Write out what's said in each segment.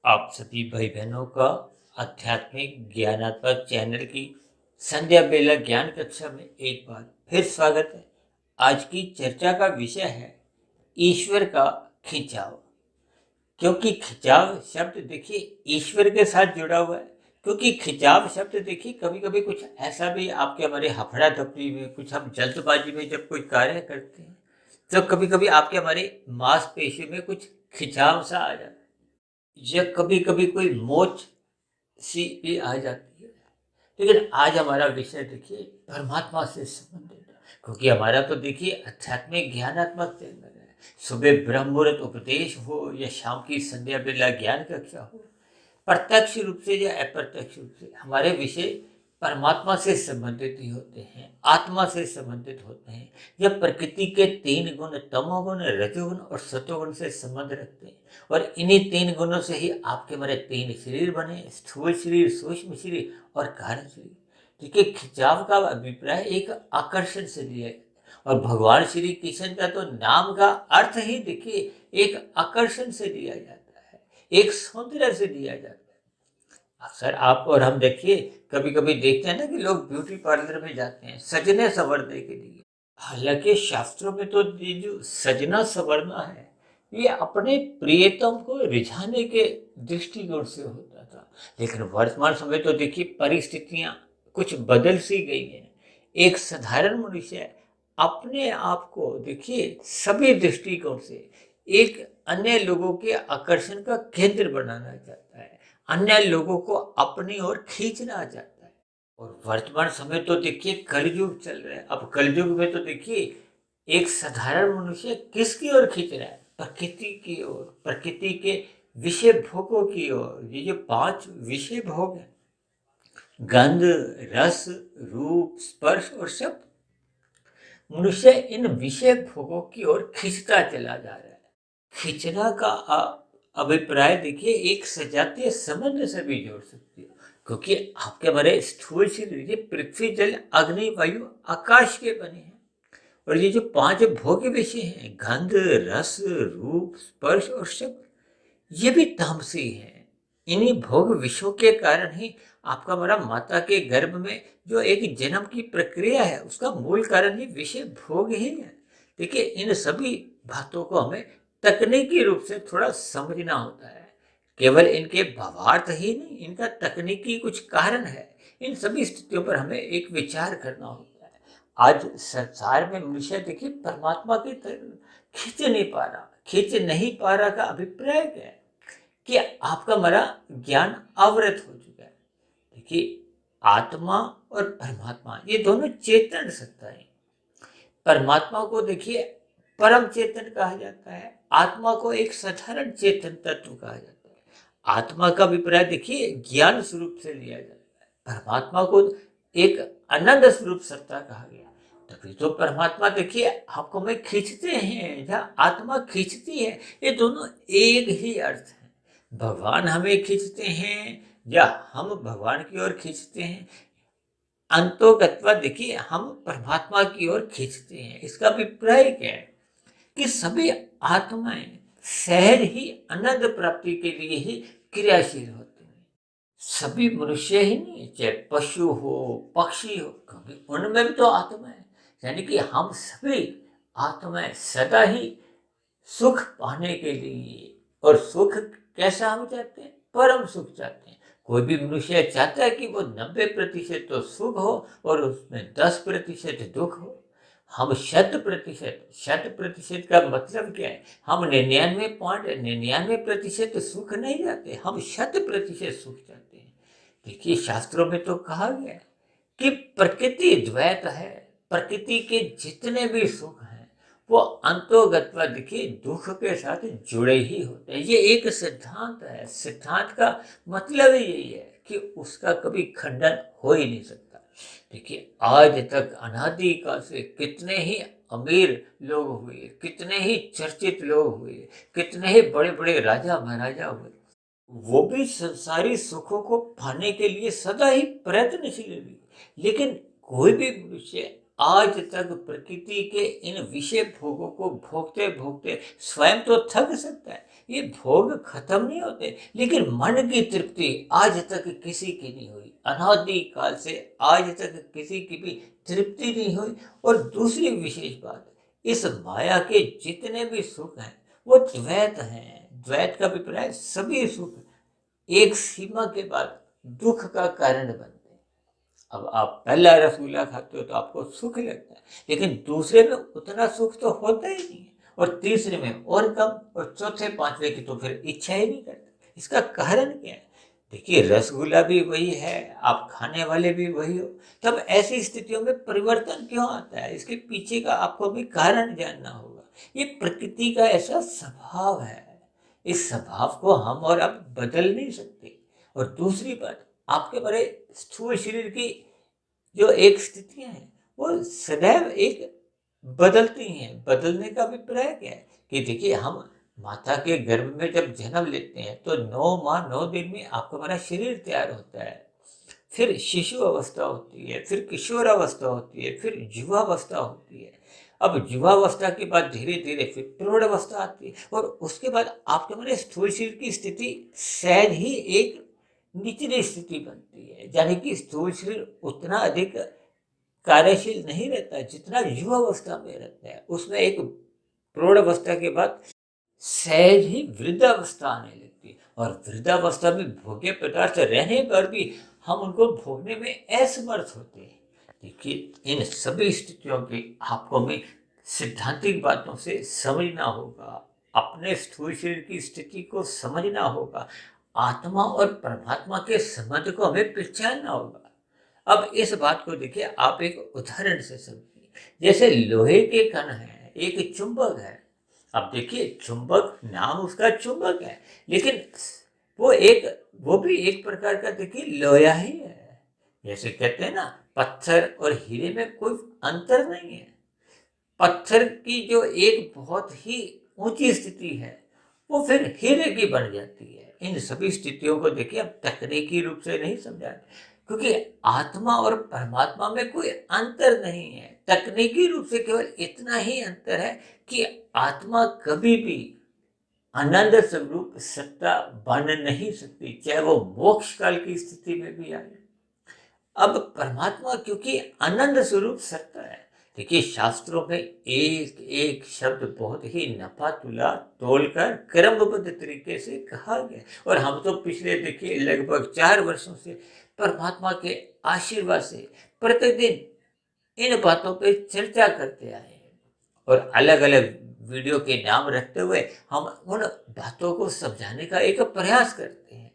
आप सभी भाई बहनों का आध्यात्मिक ज्ञानात्मक चैनल की संध्या बेला ज्ञान कक्षा में एक बार फिर स्वागत है। आज की चर्चा का विषय है ईश्वर का खिंचाव। क्योंकि खिंचाव शब्द देखिए ईश्वर के साथ जुड़ा हुआ है। क्योंकि खिंचाव शब्द देखिए कभी कभी कुछ ऐसा भी आपके हमारे हफड़ा दफड़ी में कुछ हम जल्दबाजी में जब कोई कार्य करते हैं तो कभी कभी आपके हमारे मांसपेशियों में कुछ खिंचाव सा आ जाता है या कभी कभी कोई मोच सी भी आ जाती है। लेकिन आज हमारा विषय देखिए परमात्मा से संबंधित है। क्योंकि हमारा तो देखिए आध्यात्मिक ज्ञानात्मक चैनल है। सुबह ब्रह्म मुहूर्त उपदेश हो या शाम की संध्या बेला ज्ञान कक्षा हो, प्रत्यक्ष रूप से या अप्रत्यक्ष रूप से हमारे विषय परमात्मा से संबंधित ही होते हैं, आत्मा से संबंधित होते हैं। यह प्रकृति के तीन गुण तमोगुण, रजोगुण और सतोगुण से संबंध रखते हैं। और इन्हीं तीन गुणों से ही आपके हमारे तीन शरीर बने, स्थूल शरीर, सूक्ष्म शरीर और कारण शरीर। देखिए खिंचाव का अभिप्राय एक आकर्षण से लिया है। और भगवान श्री कृष्ण का तो नाम का अर्थ ही देखिए एक आकर्षण से लिया जाता है, एक सौंदर्य से लिया जाता है। अक्सर आप और हम देखिए कभी कभी देखते हैं ना कि लोग ब्यूटी पार्लर में जाते हैं सजने संवरने के लिए। हालांकि शास्त्रों में तो ये जो सजना संवरना है ये अपने प्रियतम को रिझाने के दृष्टिकोण से होता था। लेकिन वर्तमान समय तो देखिए परिस्थितियां कुछ बदल सी गई हैं। एक साधारण मनुष्य अपने आप को देखिए सभी दृष्टिकोण से एक अन्य लोगों के आकर्षण का केंद्र बनाना चाहता है, अन्य लोगों को अपनी ओर खींचना चाहता है। और वर्तमान समय तो देखिए कलयुग चल रहा है। अब कलयुग में तो देखिए एक साधारण मनुष्य किसकी ओर खींच रहा है? प्रकृति की ओर, प्रकृति के विषय भोगों की ओर। ये जो पांच विषय भोग है, गंध, रस, रूप, स्पर्श और शब्द, मनुष्य इन विषय भोगों की ओर खींचता चला जा रहा है। खींचना का अभिप्राय देखिए एक सजातीय संबंध से भी जोड़ सकती है। क्योंकि आपके हमारे स्थूल शरीर ये पृथ्वी, जल, अग्नि, वायु, आकाश के बने हैं। और ये जो पांच भोग विषय हैं, गंध, रस, रूप, स्पर्श और शब्द, ये भी तामसी है। इन्हीं भोग विषयों के कारण ही आपका हमारा माता के गर्भ में जो एक जन्म की प्रक्रिया है उसका मूल कारण ही विषय भोग ही है। देखिए इन सभी बातों को हमें तकनीकी रूप से थोड़ा समझना होता है। केवल इनके भावार्थ ही नहीं, इनका तकनीकी कुछ कारण है। इन सभी स्थितियों पर हमें एक विचार करना होता है। आज संसार में मनुष्य देखिए परमात्मा की तरफ खींच नहीं पा रहा का अभिप्राय क्या है? कि आपका हमारा ज्ञान आवृत हो चुका है। देखिए आत्मा और परमात्मा ये दोनों चेतन सत्ताएं। परमात्मा को देखिए परम चेतन कहा जाता है, आत्मा को एक साधारण चेतन तत्व कहा जाता है। आत्मा का अभिप्राय देखिए ज्ञान स्वरूप से लिया जाता है, परमात्मा को एक अनंत स्वरूप सत्ता कहा गया। तभी तो परमात्मा देखिए आपको में खींचते हैं, जहाँ आत्मा खींचती है, ये दोनों एक ही अर्थ है। भगवान हमें खींचते हैं या हम भगवान की ओर खींचते हैं, अंतोगत्वा देखिए हम परमात्मा की ओर खींचते हैं। इसका अभिप्राय क्या है कि सभी आत्माएं सहज ही अनंत प्राप्ति के लिए ही क्रियाशील होते हैं। सभी मनुष्य ही नहीं, चाहे पशु हो, पक्षी हो, कभी उनमें भी तो आत्मा है। यानी कि हम सभी आत्माएं सदा ही सुख पाने के लिए, और सुख कैसा हम चाहते हैं? परम सुख चाहते हैं। कोई भी मनुष्य चाहता है कि वो 90% तो सुख हो और उसमें 10% दुख हो। हम 100% का मतलब क्या है? हम 99.99% सुख नहीं चाहते, हम 100% सुख चाहते हैं। देखिए शास्त्रों में तो कहा गया है कि प्रकृति द्वैत है, प्रकृति के जितने भी सुख हैं वो अंतोगत्वा देखिए दुख के साथ जुड़े ही होते हैं। ये एक सिद्धांत है। सिद्धांत का मतलब ही यही है कि उसका कभी खंडन हो ही नहीं सकता। देखिए आज तक अनादि काल से कितने ही अमीर लोग हुए, कितने ही चर्चित लोग हुए, कितने ही बड़े बड़े राजा महाराजा हुए, वो भी संसारी सुखों को पाने के लिए सदा ही प्रयत्नशील हुई। लेकिन कोई भी मनुष्य आज तक प्रकृति के इन विषय भोगों को भोगते भोगते स्वयं तो थक सकता है, ये भोग खत्म नहीं होते, लेकिन मन की तृप्ति आज तक किसी की नहीं हुई। अनादि काल से आज तक किसी की भी तृप्ति नहीं हुई। और दूसरी विशेष बात, इस माया के जितने भी सुख हैं वो द्वैत हैं। द्वैत का अभिप्राय सभी सुख एक सीमा के बाद दुख का कारण बनते हैं। अब आप पहला रसगुल्ला खाते हो तो आपको सुख लगता है, लेकिन दूसरे में उतना सुख तो होता ही नहीं है, और तीसरे में और कम, और चौथे पांचवे की तो फिर इच्छा ही नहीं करता। इसका कारण क्या है? देखिए, रसगुल्ला भी वही है, आप खाने वाले भी वही हो। तब ऐसी स्थितियों में परिवर्तन क्यों आता है? इसके पीछे का आपको भी कारण जानना होगा। ये प्रकृति का ऐसा स्वभाव है, इस स्वभाव को हम और अब बदल नहीं सकते। और दूसरी बात, आपके बड़े स्थूल शरीर की जो एक स्थितियां हैं वो सदैव एक बदलती हैं। बदलने का अभिप्राय क्या है कि देखिए, हम माता के गर्भ में जब जन्म लेते हैं तो 9 माह 9 दिन में आपका हमारा शरीर तैयार होता है। फिर शिशु अवस्था होती है, फिर किशोर अवस्था होती है, फिर युवावस्था होती है। अब युवावस्था के बाद धीरे धीरे फिर प्रौढ़ अवस्था आती है, और उसके बाद आपके हमारे स्थूल शरीर की स्थिति सहज ही एक निचली स्थिति बनती है। यानी कि स्थूल शरीर उतना अधिक कार्यशील नहीं रहता जितना युवावस्था में रहता है। उसमें एक प्रौढ़ अवस्था के बाद सहज ही वृद्धावस्था आने लगती है, और वृद्धावस्था में भोग्य पदार्थ रहने पर भी हम उनको भोगने में असमर्थ होते हैं। देखिए, इन सभी स्थितियों की आपको में सिद्धांतिक बातों से समझना होगा, अपने स्थूल शरीर की स्थिति को समझना होगा, आत्मा और परमात्मा के संबंध को हमें पहचानना होगा। अब इस बात को देखिए, आप एक उदाहरण से समझिए। जैसे लोहे के कण है, एक चुंबक है। अब देखिए, चुंबक नाम उसका चुंबक है, लेकिन वो भी एक प्रकार का देखिए लोहा ही है। जैसे कहते हैं ना, पत्थर और हीरे में कोई अंतर नहीं है। पत्थर की जो एक बहुत ही ऊंची स्थिति है वो फिर हीरे की बन जाती है। इन सभी स्थितियों को देखिए हम तकनीकी रूप से नहीं समझाते, क्योंकि आत्मा और परमात्मा में कोई अंतर नहीं है। तकनीकी रूप से केवल इतना ही अंतर है कि आत्मा कभी भी आनंद स्वरूप सत्ता बन नहीं सकती, चाहे वो मोक्ष काल की स्थिति में भी आए। अब परमात्मा क्योंकि आनंद स्वरूप सत्ता है। देखिए, शास्त्रों में एक एक शब्द बहुत ही नफा तुला तोलकर क्रमबद्ध तरीके से कहा गया, और हम तो पिछले देखिए लगभग 4 वर्षों से परमात्मा के आशीर्वाद से प्रतिदिन इन बातों पे चर्चा करते आए हैं, और अलग अलग वीडियो के नाम रखते हुए हम उन बातों को समझाने का एक प्रयास करते हैं।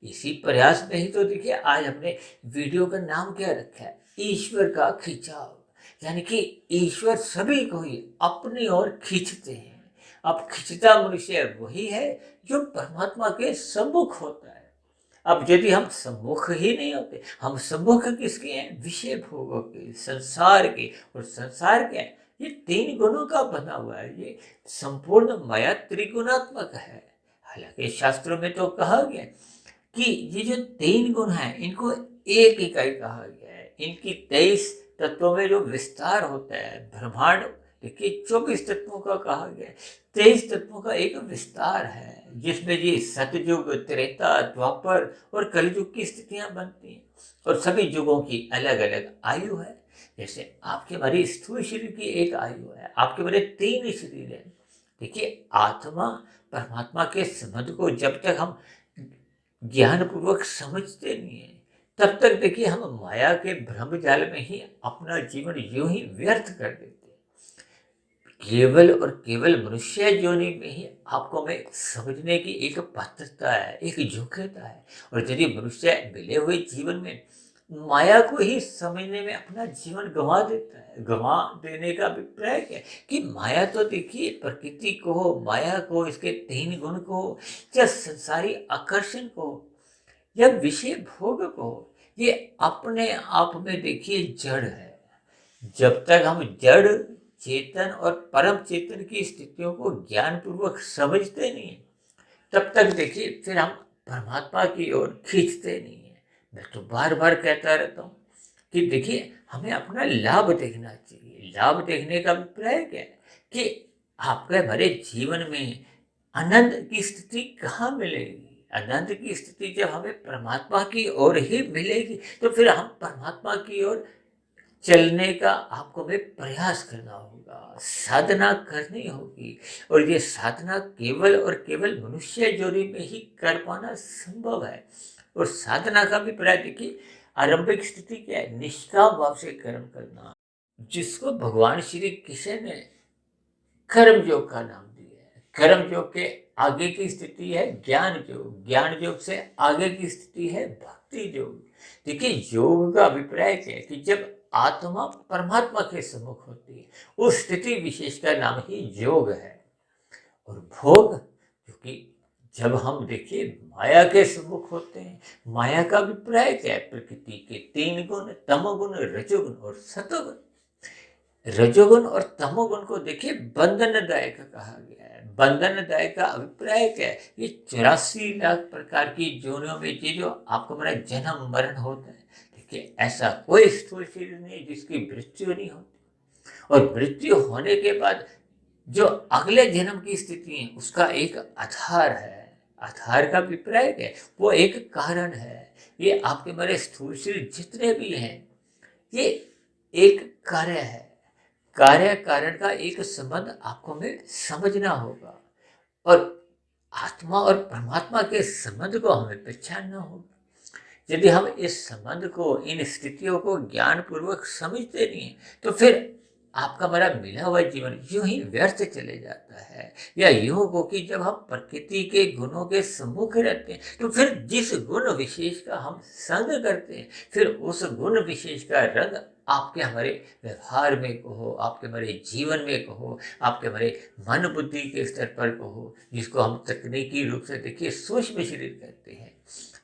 इसी प्रयास में ही तो देखिए आज हमने वीडियो का नाम क्या रखा है, ईश्वर का खिंचाव। यानी कि ईश्वर सभी को ही अपनी ओर खींचते हैं। अब खिंचता मनुष्य वही है जो परमात्मा के सम्मुख होता है। अब यदि हम सम्मुख ही नहीं होते, हम सम्मुख किसके हैं? विषय भोगों के, संसार के। और संसार क्या है? ये 3 गुणों का बना हुआ है। ये संपूर्ण माया त्रिगुणात्मक है। हालांकि शास्त्रों में तो कहा गया कि ये जो 3 गुण हैं इनको एक इकाई कहा गया है। इनकी 23 तत्वों में जो विस्तार होता है, ब्रह्मांड देखिए 24 तत्वों का कहा गया है। 23 तत्वों का एक विस्तार है, जिसमें ये सतयुग, त्रेता, द्वापर और कलयुग की स्थितियां बनती हैं, और सभी युगों की अलग अलग आयु है। जैसे आपके हमारी स्थूल शरीर की एक आयु है, आपके हमारे 3 शरीर है। देखिए, आत्मा परमात्मा के संबंध को जब तक हम ज्ञान पूर्वक समझते नहीं है, तब तक देखिए हम माया के भ्रम जाल में ही अपना जीवन यूं ही व्यर्थ कर देते हैं। केवल और केवल मनुष्य योनि में ही आपको में समझने की एक पात्रता है, एक योग्यता है। और यदि मनुष्य मिले हुए जीवन में माया को ही समझने में अपना जीवन गंवा देता है, गंवा देने का अभिप्राय क्या है कि माया तो देखिए प्रकृति को हो, माया को, इसके 3 गुण को हो, या संसारी आकर्षण को, या विषय भोग को, ये अपने आप में देखिए जड़ है। जब तक हम जड़, चेतन और परम चेतन की स्थितियों को ज्ञान पूर्वक समझते नहीं, तब तक देखिए फिर हम परमात्मा की ओर खींचते नहीं है। मैं तो बार बार कहता रहता हूँ कि देखिए हमें अपना लाभ देखना चाहिए। लाभ देखने का अभिप्राय क्या है कि आपके हमारे जीवन में आनंद की स्थिति कहाँ मिलेगी? आनंद की स्थिति जब हमें परमात्मा की ओर ही मिलेगी, तो फिर हम परमात्मा की ओर चलने का आपको में प्रयास करना होगा, साधना करनी होगी। और ये साधना केवल और केवल मनुष्य जोड़ी में ही कर पाना संभव है। और साधना का भी प्राय देखिए, आरंभिक स्थिति क्या है? निष्काम भाव से कर्म करना, जिसको भगवान श्री कृष्ण ने कर्म योग का नाम दिया है। कर्म योग के आगे की स्थिति है ज्ञान योग, ज्ञान योग से आगे की स्थिति है भक्ति योग। देखिए, योग का अभिप्राय क्या है कि जब आत्मा परमात्मा के सम्मुख होती है, उस स्थिति विशेष का नाम ही योग है। और भोग, क्योंकि जब हम देखिए माया के सम्मुख होते हैं, माया का अभिप्राय क्या है? प्रकृति के तीन गुण, तमोगुण, रजोगुण और सतोगुण। रजोगुण और तमोगुण को देखिए बंधनदायक कहा गया है। बंधनदायक का अभिप्राय क्या है? ये 84 लाख प्रकार की जोनियों में ये जो आपको मेरा जन्म मरण होता है, देखिए ऐसा कोई स्थूल शरीर नहीं जिसकी मृत्यु नहीं होती। और मृत्यु होने के बाद जो अगले जन्म की स्थिति है, उसका एक आधार है। आधार का अभिप्राय क्या है? वो एक कारण है। ये आपके मेरे स्थूल शरीर जितने भी हैं, ये एक कार्य है। कार्य कारण का एक संबंध आपको हमें समझना होगा। और आत्मा और परमात्मा के संबंध को हमें पहचानना होगा। यदि हम इस संबंध को, इन स्थितियों को ज्ञान पूर्वक समझते नहीं है, तो फिर आपका हमारा मिला हुआ जीवन यूं ही व्यर्थ चले जाता है। या यूं हो कि जब हम प्रकृति के गुणों के सम्मुख रहते हैं, तो फिर जिस गुण विशेष का हम संग करते हैं, फिर उस गुण विशेष का रंग आपके हमारे व्यवहार में कहो, आपके हमारे जीवन में कहो, आपके हमारे मन बुद्धि के स्तर पर कहो, जिसको हम तकनीकी रूप से देखिए सूक्ष्म शरीर कहते हैं।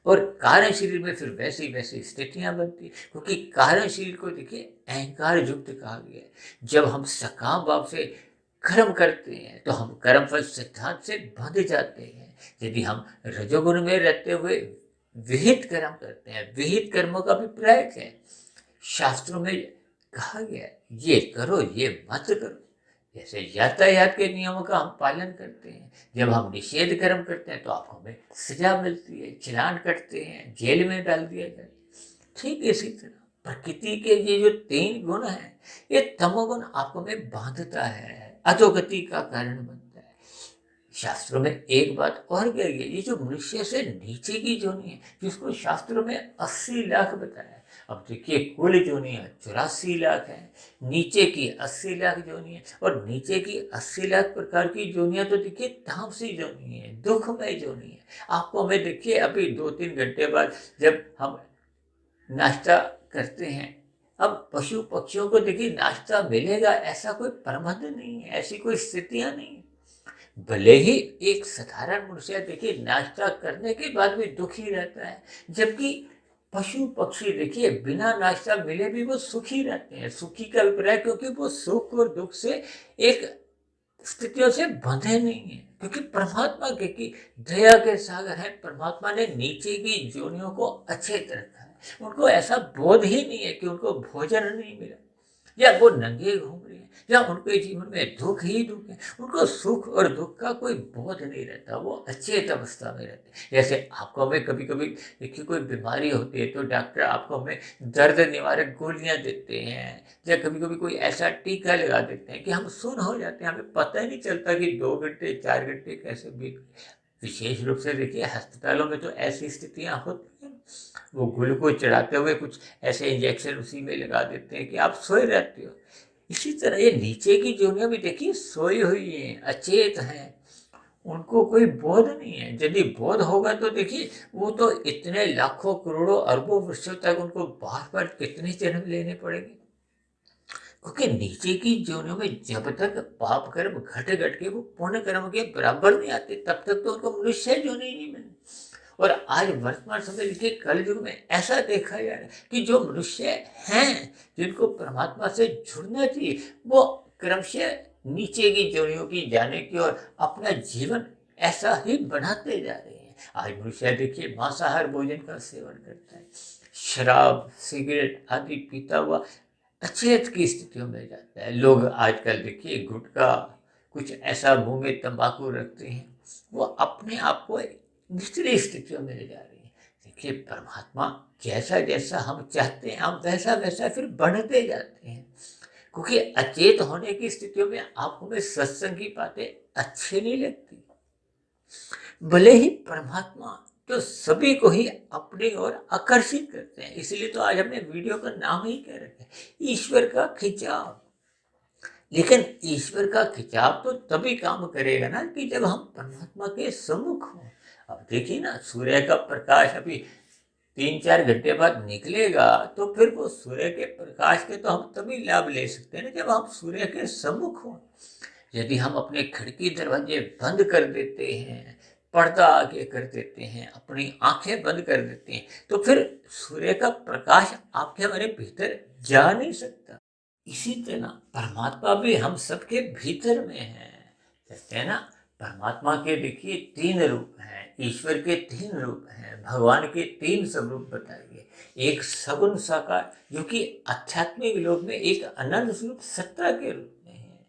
और कारण शरीर में फिर वैसी वैसी स्थितियां बनती, क्योंकि कारण शरीर को देखिए अहंकार युक्त कहा गया है। जब हम सकाम भाव से कर्म करते हैं, तो हम कर्मफल सिद्धांत से बंध जाते हैं। यदि हम रजोगुण में रहते हुए विहित कर्म करते हैं, विहित कर्मों का अभिप्राय क्या है? शास्त्रों में कहा गया है, ये करो, ये मत करो। जैसे यातायात के नियमों का हम पालन करते हैं, जब हम निषेध कर्म करते हैं तो आपको हमें सजा मिलती है, चालान कटते हैं, जेल में डाल दिया जाता है। ठीक इसी तरह प्रकृति के ये जो तीन गुण हैं, ये तमोगुण आपको में बांधता है, अधोगति का कारण बनता है। शास्त्रों में एक बात और कही गई, ये जो मनुष्य से नीचे की जोनी है, जिसको शास्त्रों में 80 लाख बताया। अब देखिए कुल जोनियां 84 लाख है, नीचे की 80 लाख जोनी है। और नीचे की 80 लाख प्रकार की जोनियां तो देखिए तामसी जोनी है, दुखमय जोनी है। आपको हमें देखिए अभी 2-3 घंटे बाद जब हम नाश्ता करते हैं, अब पशु पक्षियों को देखिए नाश्ता मिलेगा ऐसा कोई प्रबंध नहीं है, ऐसी कोई स्थितियां नहीं है। भले ही एक साधारण मनुष्य देखिए नाश्ता करने के बाद भी दुखी रहता है, जबकि पशु पक्षी देखिए बिना नाश्ता मिले भी वो सुखी रहते हैं। सुखी का अभिप्राय, क्योंकि वो सुख और दुख से एक स्थितियों से बंधे नहीं है, क्योंकि परमात्मा के की दया के सागर है। परमात्मा ने नीचे की जोनियों को अच्छे तरह रखा है। उनको ऐसा बोध ही नहीं है कि उनको भोजन नहीं मिला, या वो नंगे घूम रहे हैं, या उनके जीवन में दुख ही दुख है। उनको सुख और दुख का कोई बोध नहीं रहता, वो अचेत अवस्था में रहते हैं। जैसे आपको हमें कभी कभी देखिए कोई बीमारी होती है, तो डॉक्टर आपको हमें दर्द निवारक गोलियां देते हैं, या कभी कभी कोई ऐसा टीका लगा देते हैं कि हम सुन्न हो जाते हैं, हमें पता ही नहीं चलता कि 2 घंटे 4 घंटे कैसे बीत। विशेष रूप से देखिए अस्पतालों में तो ऐसी स्थितियां होती हैं, वो ग्लूकोज चढ़ाते हुए कुछ ऐसे इंजेक्शन उसी में लगा देते हैं कि आप सोए रहते हो। इसी तरह ये नीचे की जोनियां भी देखिए सोई हुई हैं, अचेत हैं, उनको कोई बोध नहीं है। यदि बोध होगा तो देखिए वो तो इतने लाखों करोड़ों अरबों वर्षों तक उनको बार बार कितने जन्म लेने पड़ेंगे, क्योंकि नीचे की जोनियों में जब तक पाप कर्म घट घट के वो पुण्य कर्म के बराबर नहीं आते, तब तक तो उनको मनुष्य जोनि नहीं मिलती। और आज वर्तमान समय के कल युग में ऐसा देखा जा रहा है कि जो मनुष्य हैं, जिनको परमात्मा से जुड़ना चाहिए, वो क्रमशः नीचे की जोनियों की जाने की और अपना जीवन ऐसा ही बनाते जा रहे हैं। आज मनुष्य देखिए मांसाहार भोजन का सेवन करता है, शराब सिगरेट आदि पीता हुआ अचेत की स्थितियों में जाता है। लोग आजकल देखिए गुटखा कुछ ऐसा मुंह में तंबाकू रखते हैं, वो अपने आप को निचली स्थितियों में ले जा रही है। देखिए, परमात्मा जैसा जैसा हम चाहते हैं हम वैसा वैसा फिर बढ़ते जाते हैं, क्योंकि अचेत होने की स्थितियों में आपको में सत्संग की बातें अच्छी नहीं लगती। भले ही परमात्मा तो सभी को ही अपनी ओर आकर्षित करते हैं, इसलिए तो आज हमने वीडियो का नाम ही कह रखा है, ईश्वर का खिंचाव। लेकिन ईश्वर का खिंचाव तो तभी काम करेगा ना कि जब हम परमात्मा के सम्मुख हों। अब देखिए ना, सूर्य का प्रकाश अभी 3-4 घंटे बाद निकलेगा, तो फिर वो सूर्य के प्रकाश के तो हम तभी लाभ ले सकते हैं ना जब हम सूर्य के सम्मुख हों। यदि हम अपने खिड़की दरवाजे बंद कर देते हैं, पर्दा आगे कर देते हैं, अपनी आंखें बंद कर देते हैं, तो फिर सूर्य का प्रकाश आपके हमारे भीतर जा नहीं सकता। इसी तरह परमात्मा भी हम सबके भीतर में है। कहते हैं ना, परमात्मा के देखिए 3 रूप हैं, ईश्वर के 3 रूप हैं, भगवान के 3 स्वरूप बताए गए। एक सगुण साकार, जो कि आध्यात्मिक लोक में एक अनंत स्वरूप सत्ता के रूप में है।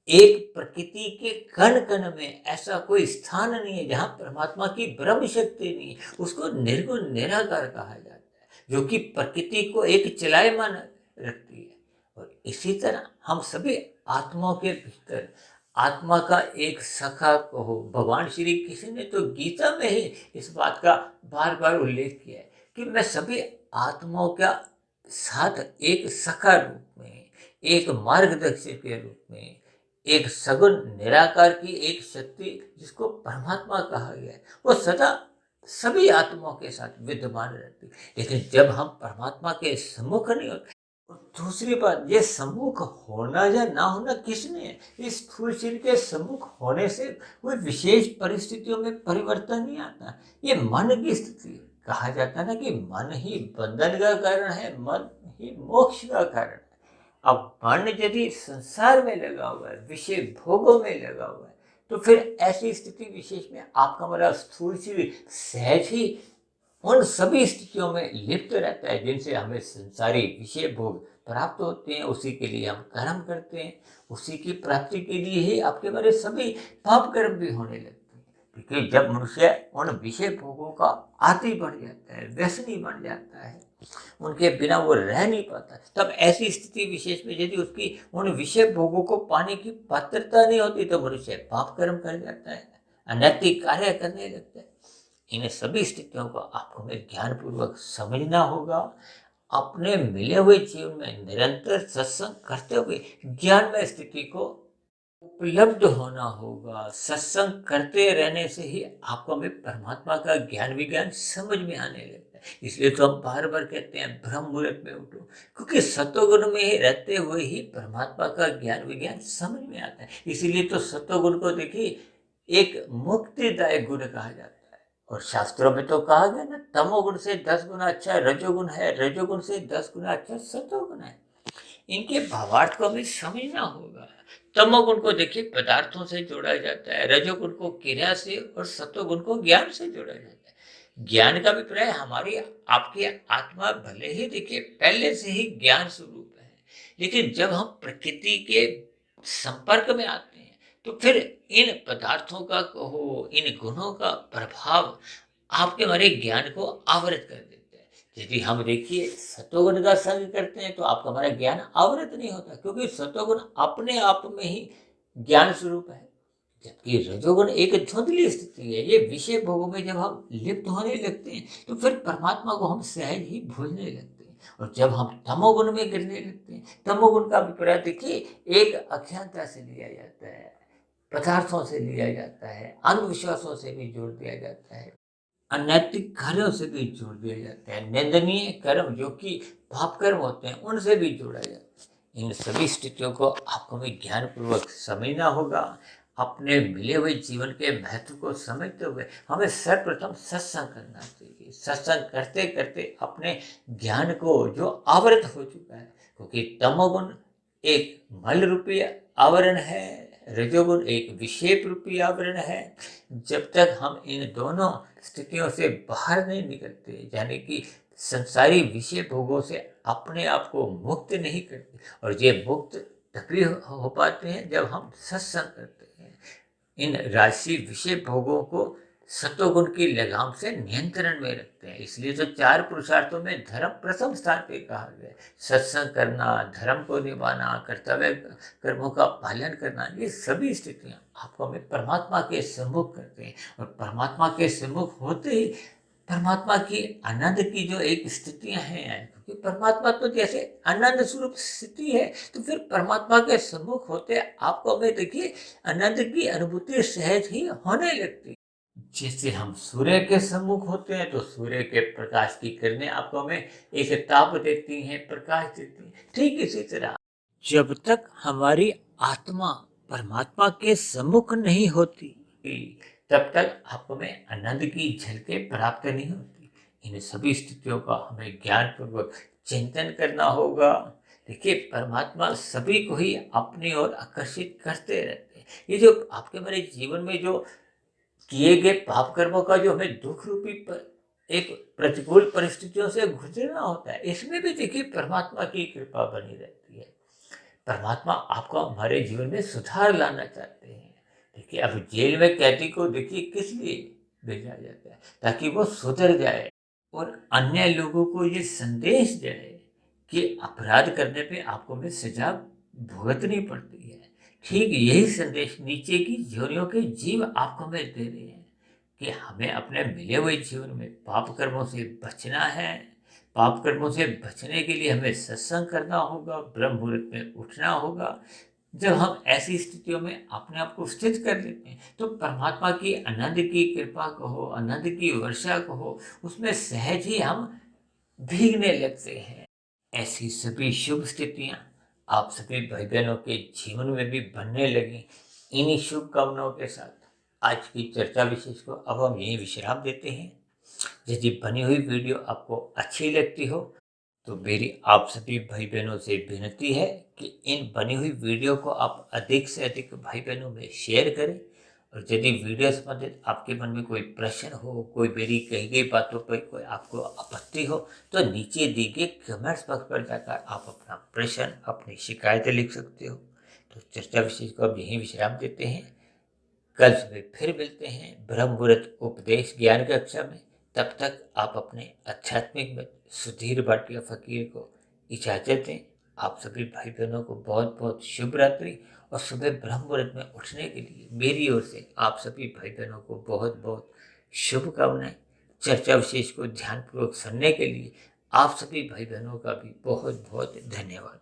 एक प्रकृति के कण कण में ऐसा कोई स्थान नहीं है जहाँ परमात्मा की ब्रह्म शक्ति नहीं है, उसको निर्गुण निराकार कहा जाता है, जो कि प्रकृति को एक चलायमान रखती है। और इसी तरह हम सभी आत्माओं के भीतर आत्मा का एक सखा कहो। भगवान श्री कृष्ण ने तो गीता में ही इस बात का बार बार उल्लेख किया है कि मैं सभी आत्माओं का साथ एक सखा रूप में, एक मार्गदर्शक के रूप में, एक सगुण निराकार की एक शक्ति जिसको परमात्मा कहा गया है, वो सदा सभी आत्माओं के साथ विद्यमान रहती है। लेकिन जब हम परमात्मा के सम्मुख नहीं होते, दूसरी बात, ये सम्मुख होना या ना होना किसने, इस स्थूल शरीर के सम्मुख होने से कोई विशेष परिस्थितियों में परिवर्तन नहीं आता। ये मन की स्थिति है। कहा जाता है ना कि मन ही बंधन का कारण है, मन ही मोक्ष का कारण है। अब मन यदि संसार में लगा हुआ है, विषय भोगों में लगा हुआ है, तो फिर ऐसी स्थिति विशेष में आपका हमारा स्थूल शरीर सहज ही उन सभी स्थितियों में लिप्त रहता है जिनसे हमें संसारी विषय भोग प्राप्त होते हैं। उसी के लिए हम कर्म करते हैं, उसी की प्राप्ति के लिए ही आपके बारे सभी पाप कर्म भी होने लगते हैं। क्योंकि जब मनुष्य उन विषय भोगों का आदी बढ़ जाता है, व्यसनी बन जाता है, उनके बिना वो रह नहीं पाता, तब ऐसी स्थिति विशेष में यदि उसकी उन विषय भोगों को पाने की पात्रता नहीं होती, तो मनुष्य पाप कर्म कर जाता है, अनैतिक कार्य करने लगता है। इन सभी स्थितियों को आपको में ज्ञान पूर्वक समझना होगा। अपने मिले हुए जीवन में निरंतर सत्संग करते हुए ज्ञानमय स्थिति को उपलब्ध होना होगा। सत्संग करते रहने से ही आपको में परमात्मा का ज्ञान विज्ञान समझ में आने लगता है। इसलिए तो हम बार बार कहते हैं ब्रह्म मुहूर्त में उठो, क्योंकि सत्वगुण में ही रहते हुए ही परमात्मा का ज्ञान विज्ञान समझ में आता है। इसीलिए तो सत्वगुण को देखिए एक मुक्तिदायक गुण कहा जाता है। और शास्त्रों में तो कहा गया ना, तमोगुण से 10 गुना अच्छा रजोगुण है, रजोगुण से 10 गुना अच्छा सत्वगुण है। इनके भावार्थ को हमें समझना होगा। तमोगुण को देखिए पदार्थों से जोड़ा जाता है, रजोगुण को क्रिया से और सत्वगुण को ज्ञान से जोड़ा जाता है। ज्ञान का अभिप्राय हमारी आपकी आत्मा भले ही देखिए पहले से ही ज्ञान स्वरूप है, लेकिन जब हम प्रकृति के संपर्क में आते हैं, तो फिर इन पदार्थों का कहो, इन गुणों का प्रभाव आपके हमारे ज्ञान को आवृत कर देता है। यदि हम देखिए सत्वगुण का संग करते हैं, तो आपका हमारा ज्ञान आवृत नहीं होता, क्योंकि सत्वगुण अपने आप में ही ज्ञान स्वरूप है। जबकि रजोगुण एक धुंधली स्थिति है। ये विषय भोगों में जब हम लिप्त होने लगते हैं, तो फिर परमात्मा को हम सहज ही भूलने लगते हैं। और जब हम तमोगुण में गिरने लगते हैं, तमोगुण का अभिप्राय देखिए एक अज्ञानता से लिया जाता है, पदार्थों से लिया जाता है, अंधविश्वासों से भी जोड़ दिया जाता है, अनैतिक कार्यों से भी जोड़ दिया जाता है, निंदनीय कर्म जो कि पाप कर्म होते हैं उनसे भी जोड़ा जाता है। इन सभी स्थितियों को आपको भी ज्ञान पूर्वक समझना होगा। अपने मिले हुए जीवन के महत्व को समझते हुए हमें सर्वप्रथम सत्संग करना चाहिए। सत्संग करते करते अपने ज्ञान को जो आवृत हो चुका है, क्योंकि तमोगुण एक मल रूपी आवरण है, रजोगुण एक विषेप रूपी आवरण है। जब तक हम इन दोनों स्थितियों से बाहर नहीं निकलते, यानी कि संसारी विषय भोगों से अपने आप को मुक्त नहीं करते, और ये मुक्त तभी हो पाते हैं जब हम सत्संग करते हैं। इन राजसी विषय भोगों को सतोगुण की लगाम से नियंत्रण में रखते हैं। इसलिए तो 4 पुरुषार्थों में धर्म प्रथम स्थान पे कहा गया है। सत्संग करना, धर्म को निभाना, कर्तव्य कर्मों का पालन करना, ये सभी स्थितियां आपको हमें परमात्मा के सम्मुख करते हैं। और परमात्मा के सम्मुख होते ही परमात्मा की आनंद की जो एक स्थितियां हैं, क्योंकि परमात्मा तो जैसे आनंद स्वरूप स्थिति है, तो फिर परमात्मा के सम्मुख होते आपको हमें देखिए आनंद की अनुभूति सहज ही होने लगती है। जैसे हम सूर्य के सम्मुख होते हैं तो सूर्य के प्रकाश की किरणें आपको हमें एक ताप देती हैं, प्रकाश देती हैं। ठीक इसी तरह जब तक हमारी आत्मा परमात्मा के सम्मुख नहीं होती, तब तक आपको में आनंद की झलकें प्राप्त नहीं होती। इन सभी स्थितियों का हमें ज्ञान पूर्वक चिंतन करना होगा। देखिए, परमात्मा सभी को ही अपनी ओर आकर्षित करते रहते हैं। ये जो आपके हमारे जीवन में जो किए गए पाप कर्मों का जो हमें दुख रूपी एक प्रतिकूल परिस्थितियों से गुजरना होता है, इसमें भी देखिए परमात्मा की कृपा बनी रहती है। परमात्मा आपको हमारे जीवन में सुधार लाना चाहते हैं। देखिए, अब जेल में कैदी को देखिए किस लिए भेजा जाता है? ताकि वो सुधर जाए और अन्य लोगों को ये संदेश जाए कि अपराध करने पे आपको में सजा भुगतनी पड़ती है। ठीक यही संदेश नीचे की योनियों के जीव आपको में दे रहे हैं कि हमें अपने मिले हुए जीवन में पाप कर्मों से बचना है। पाप कर्मों से बचने के लिए हमें सत्संग करना होगा, ब्रह्म मुहूर्त में उठना होगा। जब हम ऐसी स्थितियों में अपने आप को स्थित कर लेते हैं, तो परमात्मा की आनंद की कृपा कहो, आनंद की वर्षा कहो, उसमें सहज ही हम भीगने लगते हैं। ऐसी सभी शुभ स्थितियां आप सभी भाई बहनों के जीवन में भी बनने लगी। इन्हीं शुभकामनाओं के साथ आज की चर्चा विशेष को अब हम यहीं विश्राम देते हैं। यदि बनी हुई वीडियो आपको अच्छी लगती हो तो मेरी आप सभी भाई बहनों से विनती है कि इन बनी हुई वीडियो को आप अधिक से अधिक भाई बहनों में शेयर करें। और यदि वीडियो संबंधित आपके मन में कोई प्रश्न हो, कोई मेरी कही गई बातों पर कोई आपको आपत्ति हो, तो नीचे दी गई कमेंट्स बॉक्स पर जाकर आप अपना प्रश्न, अपनी शिकायतें लिख सकते हो। तो चर्चा विशेष को अब यहीं विश्राम देते हैं। कल सुबह फिर मिलते हैं ब्रह्म मुहूर्त उपदेश ज्ञान कक्षा में। तब तक आप अपने आध्यात्मिक में सुधीर भाटिया फकीर को इजाजत दें। आप सभी भाई बहनों को बहुत बहुत शुभ रात्रि और सुबह ब्रह्म मुहूर्त में उठने के लिए मेरी ओर से आप सभी भाई बहनों को बहुत बहुत शुभकामनाएं। चर्चा विशेष को ध्यानपूर्वक सुनने के लिए आप सभी भाई बहनों का भी बहुत बहुत धन्यवाद।